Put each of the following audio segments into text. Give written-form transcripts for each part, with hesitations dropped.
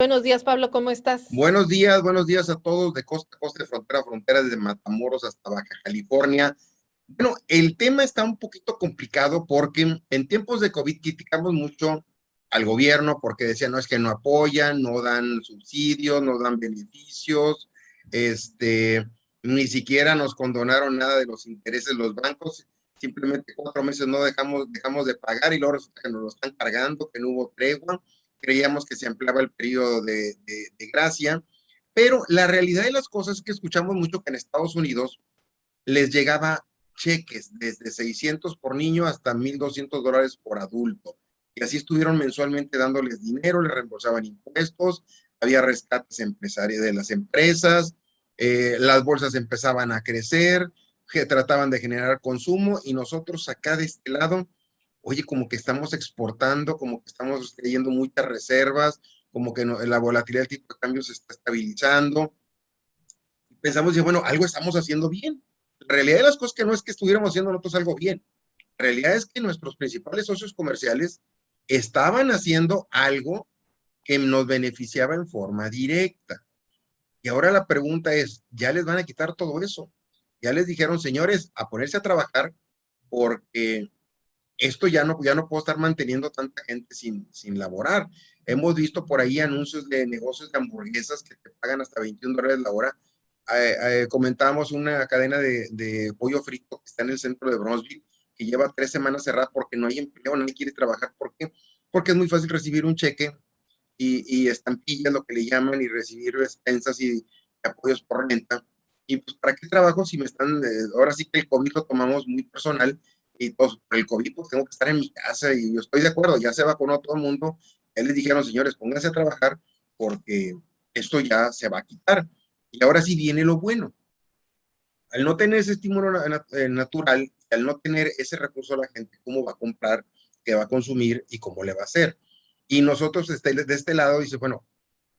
Buenos días, Pablo, ¿cómo estás? Buenos días a todos de costa a costa, de frontera a frontera, desde Matamoros hasta Baja California. Bueno, el tema está un poquito complicado porque en tiempos de COVID criticamos mucho al gobierno porque decían, no, es que no apoyan, no dan subsidios, no dan beneficios, este, ni siquiera nos condonaron nada de los intereses de los bancos, simplemente 4 meses no dejamos de pagar y luego resulta que nos lo están cargando, que no hubo tregua, creíamos que se ampliaba el periodo de gracia, pero la realidad de las cosas es que escuchamos mucho que en Estados Unidos les llegaba cheques desde 600 por niño hasta $1,200 por adulto. Y así estuvieron mensualmente dándoles dinero, les reembolsaban impuestos, había rescates empresarios de las empresas, las bolsas empezaban a crecer, que trataban de generar consumo y nosotros acá de este lado, oye, como que estamos exportando, como que estamos trayendo muchas reservas, como que no, la volatilidad del tipo de cambio se está estabilizando. Pensamos, bueno, algo estamos haciendo bien. La realidad de las cosas que no es que estuviéramos haciendo nosotros algo bien. La realidad es que nuestros principales socios comerciales estaban haciendo algo que nos beneficiaba en forma directa. Y ahora la pregunta es, ¿ya les van a quitar todo eso? Ya les dijeron, señores, a ponerse a trabajar porque esto ya no puedo estar manteniendo tanta gente sin laborar. Hemos visto por ahí anuncios de negocios de hamburguesas que te pagan hasta $21 la hora. Comentábamos una cadena de pollo frito que está en el centro de Bronzeville, que lleva 3 semanas cerrada porque no hay empleo, nadie quiere trabajar. ¿Por qué? Porque es muy fácil recibir un cheque y estampillas, lo que le llaman, y recibir despensas y apoyos por renta. Y pues, ¿para qué trabajo si me están, ahora sí que el COVID lo tomamos muy personal y pues, por el COVID pues tengo que estar en mi casa y yo estoy de acuerdo, ya se vacunó todo el mundo, ya les dijeron, señores, pónganse a trabajar porque esto ya se va a quitar. Y ahora sí viene lo bueno. Al no tener ese estímulo natural, al no tener ese recurso a la gente, ¿cómo va a comprar, qué va a consumir y cómo le va a hacer? Y nosotros de este lado dice, bueno,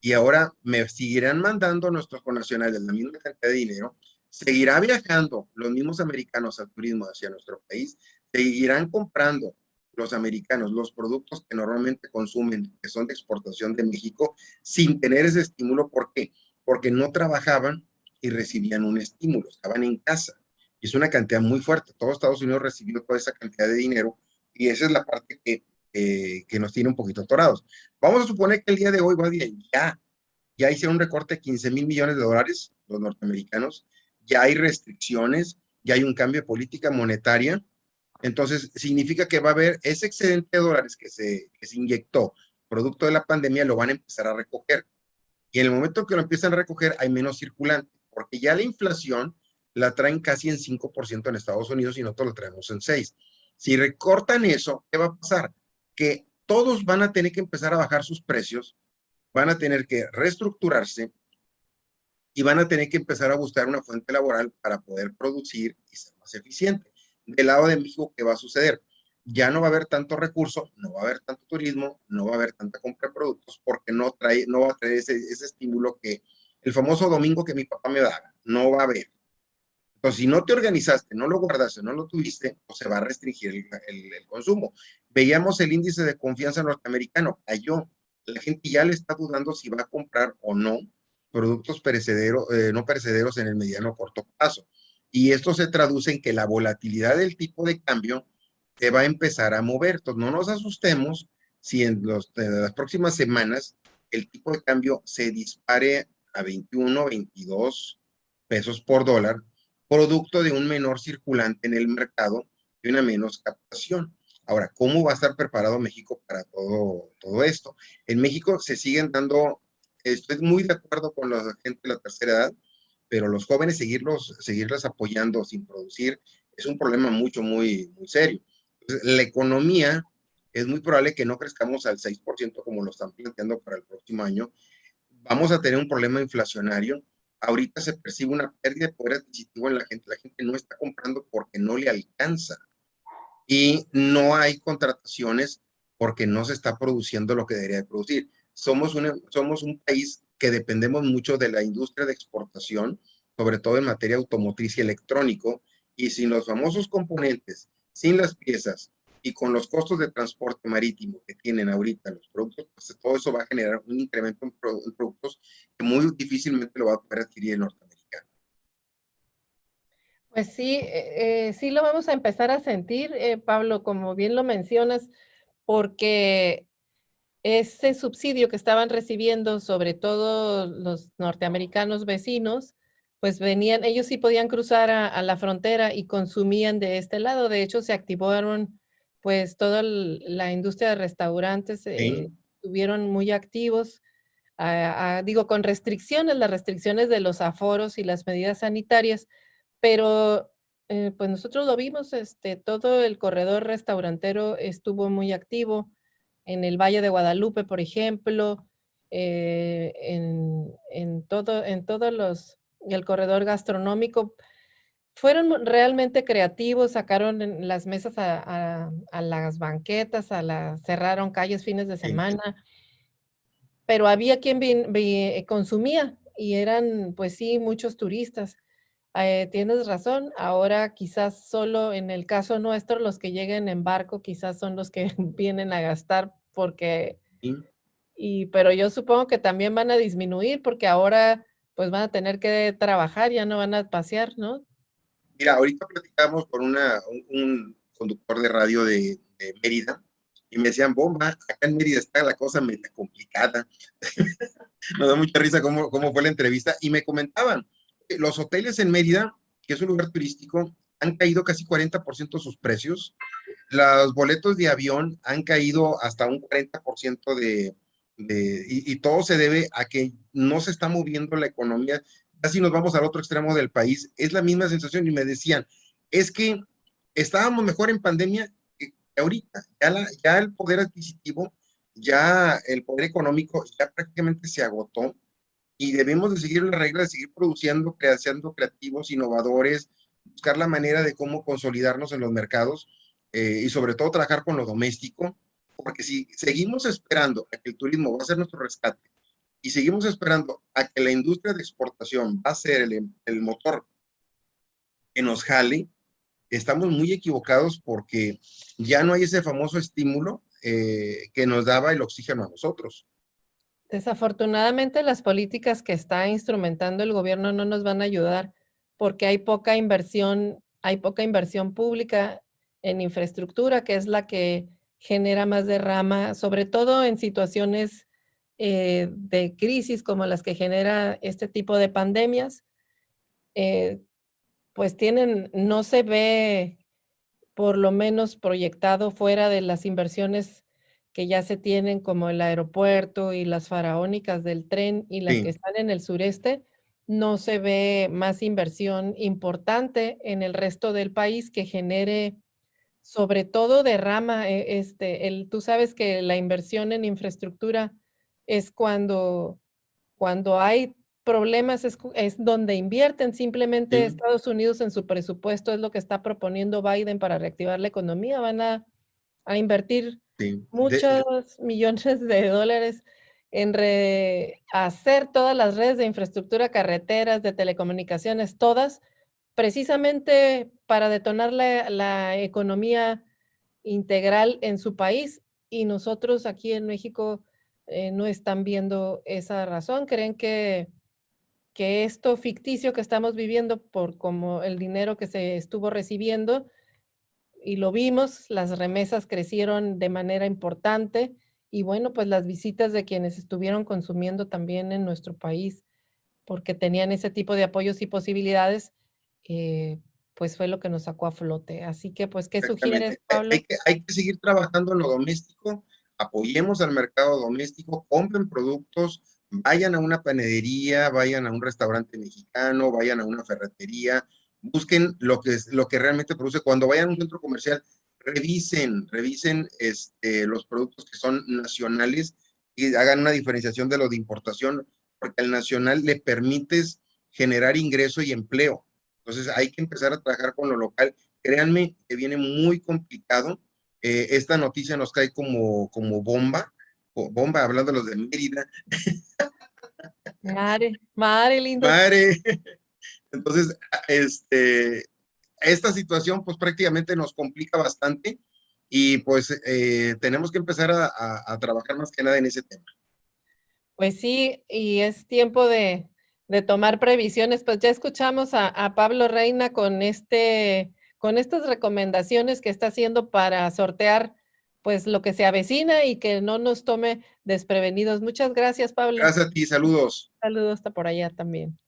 y ahora me seguirán mandando nuestros connacionales la misma cantidad de dinero, seguirá viajando los mismos americanos al turismo hacia nuestro país, seguirán comprando los americanos los productos que normalmente consumen, que son de exportación de México, sin tener ese estímulo. ¿Por qué? Porque no trabajaban y recibían un estímulo, estaban en casa. Y es una cantidad muy fuerte. Todo Estados Unidos recibió toda esa cantidad de dinero y esa es la parte que nos tiene un poquito atorados. Vamos a suponer que el día de hoy va bien, ya hicieron un recorte de $15,000 millones los norteamericanos, ya hay restricciones, ya hay un cambio de política monetaria, entonces significa que va a haber ese excedente de dólares que se inyectó producto de la pandemia, lo van a empezar a recoger. Y en el momento que lo empiezan a recoger, hay menos circulante, porque ya la inflación la traen casi en 5% en Estados Unidos y nosotros lo traemos en 6%. Si recortan eso, ¿qué va a pasar? Que todos van a tener que empezar a bajar sus precios, van a tener que reestructurarse y van a tener que empezar a buscar una fuente laboral para poder producir y ser más eficiente. Del lado de México, ¿qué va a suceder? Ya no va a haber tanto recurso, no va a haber tanto turismo, no va a haber tanta compra de productos porque no va a traer ese estímulo que el famoso domingo que mi papá me daba, no va a haber. Entonces, si no te organizaste, no lo guardaste, no lo tuviste, pues se va a restringir el consumo. Veíamos el índice de confianza norteamericano, cayó. La gente ya le está dudando si va a comprar o no productos perecederos, no perecederos en el mediano o corto plazo. Y esto se traduce en que la volatilidad del tipo de cambio se va a empezar a mover. Entonces, no nos asustemos si en las próximas semanas el tipo de cambio se dispare a 21, 22 pesos por dólar, producto de un menor circulante en el mercado y una menos captación. Ahora, ¿cómo va a estar preparado México para todo esto? En México se siguen dando, estoy muy de acuerdo con la gente de la tercera edad, pero los jóvenes seguirlos apoyando sin producir es un problema muy serio. Entonces, la economía es muy probable que no crezcamos al 6% como lo están planteando para el próximo año. Vamos a tener un problema inflacionario. Ahorita se percibe una pérdida de poder adquisitivo en la gente no está comprando porque no le alcanza y no hay contrataciones porque no se está produciendo lo que debería de producir. Somos un país que dependemos mucho de la industria de exportación, sobre todo en materia automotriz y electrónico, y sin los famosos componentes, sin las piezas, y con los costos de transporte marítimo que tienen ahorita los productos, pues todo eso va a generar un incremento en productos que muy difícilmente lo va a poder adquirir el norteamericano. Pues sí, sí lo vamos a empezar a sentir, Pablo, como bien lo mencionas, porque ese subsidio que estaban recibiendo, sobre todo los norteamericanos vecinos, pues venían, ellos sí podían cruzar a la frontera y consumían de este lado. De hecho, se activaron, pues, toda la industria de restaurantes, Sí, estuvieron muy activos, digo, con restricciones, las restricciones de los aforos y las medidas sanitarias, pero, pues, nosotros lo vimos, todo el corredor restaurantero estuvo muy activo, en el Valle de Guadalupe, por ejemplo, en todos los el corredor gastronómico. Fueron realmente creativos, sacaron en las mesas a las banquetas, cerraron calles fines de sí. semana, pero había quien consumía y eran, pues sí, muchos turistas. Tienes razón, ahora quizás solo en el caso nuestro, los que lleguen en barco quizás son los que vienen a gastar porque Sí. pero yo supongo que también van a disminuir porque ahora, pues, van a tener que trabajar, ya no van a pasear, ¿no? Mira, ahorita platicamos con un conductor de radio de Mérida y me decían, bomba, acá en Mérida está la cosa media complicada. Me da mucha risa cómo fue la entrevista y me comentaban, los hoteles en Mérida, que es un lugar turístico, han caído casi 40% sus precios. Los boletos de avión han caído hasta un 40% y todo se debe a que no se está moviendo la economía. Casi nos vamos al otro extremo del país. Es la misma sensación y me decían, es que estábamos mejor en pandemia que ahorita. Ya el poder adquisitivo, ya el poder económico ya prácticamente se agotó y debemos de seguir la regla de seguir produciendo, creando creativos, innovadores, buscar la manera de cómo consolidarnos en los mercados y sobre todo trabajar con lo doméstico, porque si seguimos esperando a que el turismo va a ser nuestro rescate y seguimos esperando a que la industria de exportación va a ser el motor que nos jale, estamos muy equivocados porque ya no hay ese famoso estímulo que nos daba el oxígeno a nosotros. Desafortunadamente, las políticas que está instrumentando el gobierno no nos van a ayudar, porque hay poca inversión pública en infraestructura, que es la que genera más derrama, sobre todo en situaciones, de crisis como las que genera este tipo de pandemias, eh, pues no se ve por lo menos proyectado fuera de las inversiones que ya se tienen, como el aeropuerto y las faraónicas del tren y las que Sí, están en el sureste, no se ve más inversión importante en el resto del país que genere, sobre todo derrama, tú sabes que la inversión en infraestructura es cuando hay problemas es donde invierten, simplemente sí, Estados Unidos en su presupuesto es lo que está proponiendo Biden para reactivar la economía, van a invertir sí. muchos millones de dólares en hacer todas las redes de infraestructura, carreteras, de telecomunicaciones, todas, precisamente para detonar la economía integral en su país, y nosotros aquí en México, no están viendo esa razón, creen que esto ficticio que estamos viviendo por como el dinero que se estuvo recibiendo, y lo vimos, las remesas crecieron de manera importante, y bueno, pues las visitas de quienes estuvieron consumiendo también en nuestro país, porque tenían ese tipo de apoyos y posibilidades, eh, pues fue lo que nos sacó a flote. Así que, pues, ¿qué sugieres, Exactamente. Pablo? Hay que seguir trabajando en lo doméstico, apoyemos al mercado doméstico, compren productos, vayan a una panadería, vayan a un restaurante mexicano, vayan a una ferretería, busquen lo que realmente produce. Cuando vayan a un centro comercial, revisen los productos que son nacionales y hagan una diferenciación de lo de importación, porque al nacional le permites generar ingreso y empleo. Entonces hay que empezar a trabajar con lo local. Créanme que viene muy complicado. Esta noticia nos cae como bomba, bomba hablando de los de Mérida. Mare lindo. Madre. Entonces, esta situación pues prácticamente nos complica bastante y pues tenemos que empezar a trabajar más que nada en ese tema. Pues sí, y es tiempo de tomar previsiones. Pues ya escuchamos a Pablo Reina con estas recomendaciones que está haciendo para sortear, pues, lo que se avecina y que no nos tome desprevenidos. Muchas gracias, Pablo. Gracias a ti, saludos. Saludos hasta por allá también,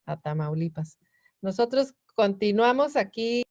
a Tamaulipas. Nosotros continuamos aquí.